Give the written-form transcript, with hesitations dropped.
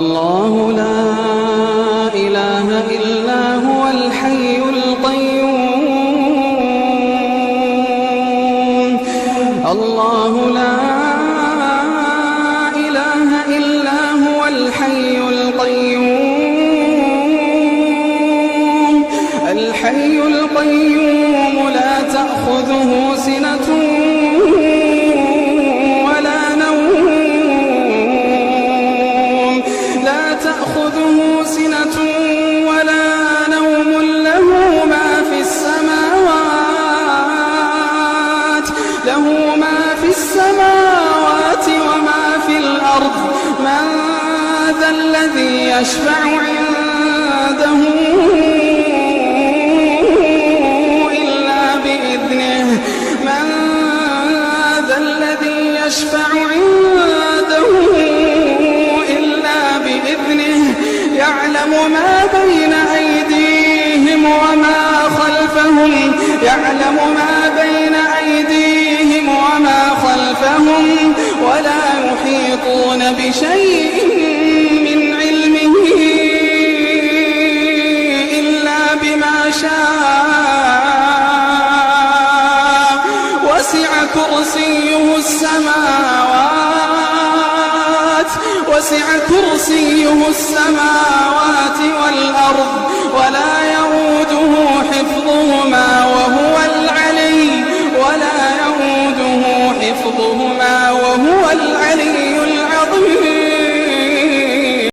الله لا إله إلا هو الحي القيوم. الله لا إله إلا هو الحي القيوم. الحي القيوم لا تأخذه سنة الذي يشفع عنده إلا بإذنه. من ذا الذي يشفع عنده إلا بإذنه. يعلم ما بين أيديهم وما خلفهم. يعلم ما بين أيديهم وما خلفهم ولا يحيطون بشيء وسع كرسيه السماوات والأرض ولا